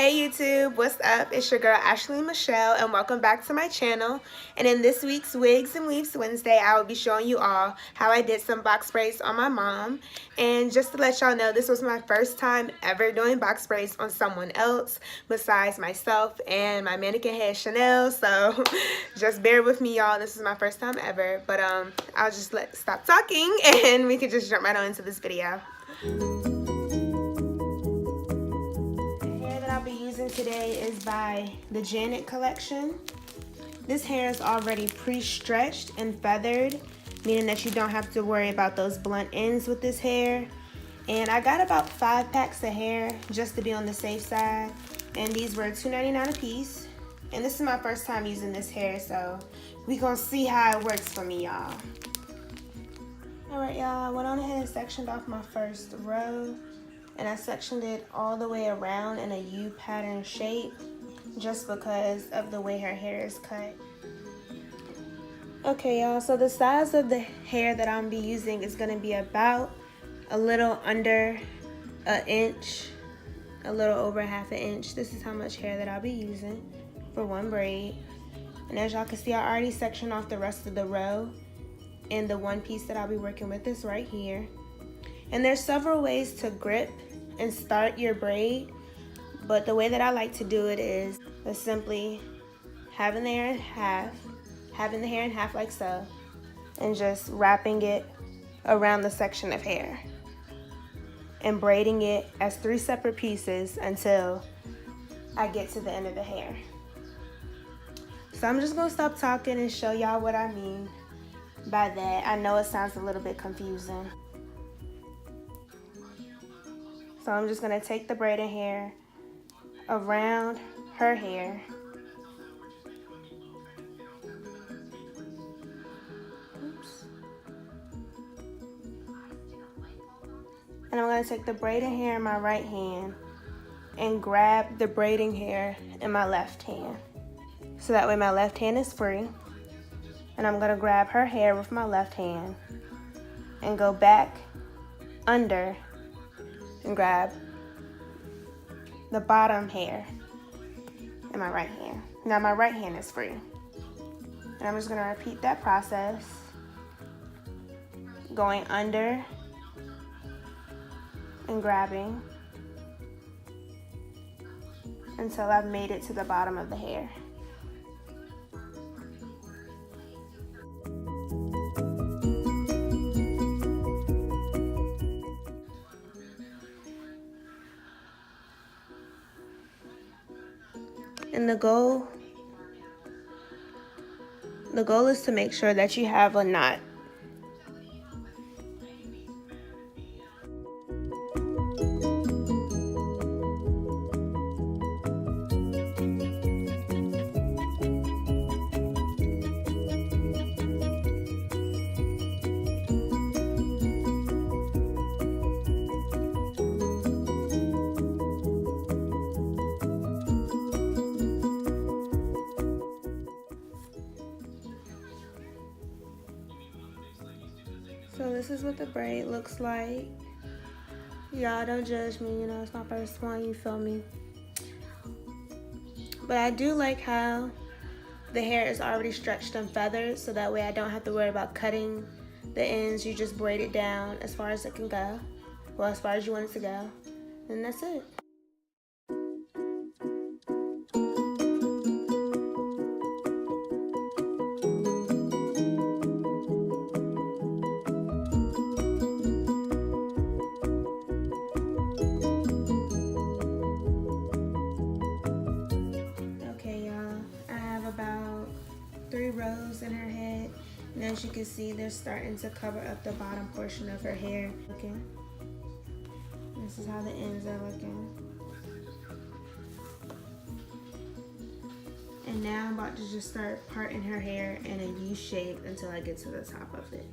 Hey YouTube, what's up? It's your girl Ashley Michelle and welcome back to my channel. And in this week's Wigs and Weaves Wednesday, I will be showing you all how I did some box braids on my mom. And just to let y'all know, this was my first time ever doing box braids on someone else besides myself and my mannequin head Chanel. So just bear with me, y'all. This is my first time ever. But I'll just stop talking and we can just jump right on into this video. Today is by the Janet collection. This hair is already pre-stretched and feathered, meaning that you don't have to worry about those blunt ends with this hair. And I got about 5 packs of hair just to be on the safe side, and these were $2.99 a piece. And this is my first time using this hair, so we gonna see how it works for me, y'all. Alright, y'all, I went on ahead and sectioned off my first row. And I sectioned it all the way around in a U pattern shape just because of the way her hair is cut. Okay, y'all, so the size of the hair that I'm gonna be using is gonna be about a little under an inch, a little over ½ an inch. This is how much hair that I'll be using for one braid. And as y'all can see, I already sectioned off the rest of the row, and the one piece that I'll be working with is right here. And there's several ways to grip and start your braid, but the way that I like to do it is simply having the hair in half like so, and just wrapping it around the section of hair and braiding it as 3 separate pieces until I get to the end of the hair. So I'm just gonna stop talking and show y'all what I mean by that. I know it sounds a little bit confusing. So I'm just gonna take the braided hair around her hair. Oops. And I'm gonna take the braided hair in my right hand and grab the braiding hair in my left hand. So that way my left hand is free. And I'm gonna grab her hair with my left hand and go back under and grab the bottom hair in my right hand. Now my right hand is free. And I'm just gonna repeat that process, going under and grabbing until I've made it to the bottom of the hair. And the goal is to make sure that you have a knot. So this is what the braid looks like. Y'all don't judge me, you know, it's my first one, you feel me? But I do like how the hair is already stretched and feathered, so that way I don't have to worry about cutting the ends. You just braid it down as far as it can go. Well, as far as you want it to go. And that's it. About 3 rows in her head, and as you can see, they're starting to cover up the bottom portion of her hair. Looking, this is how the ends are looking. And now I'm about to just start parting her hair in a U shape until I get to the top of it.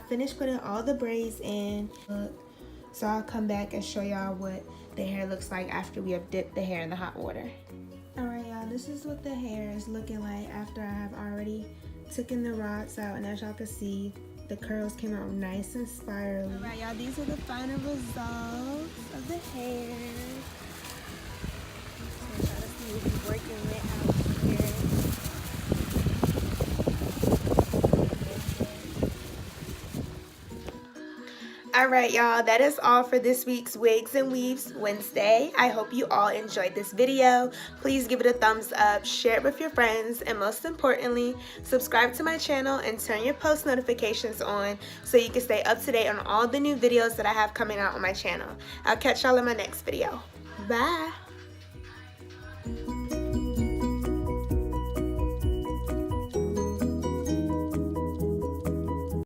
finished putting all the braids in. So I'll come back and show y'all what the hair looks like after we have dipped the hair in the hot water. Alright y'all, this is what the hair is looking like after I have already taken the rods out, and as y'all can see, the curls came out nice and spirally. Alright y'all, these are the final results of the hair. So try to see if we're working it out here. Alright y'all, that is all for this week's Wigs and Weaves Wednesday. I hope you all enjoyed this video. Please give it a thumbs up, share it with your friends, and most importantly, subscribe to my channel and turn your post notifications on so you can stay up to date on all the new videos that I have coming out on my channel. I'll catch y'all in my next video. Bye!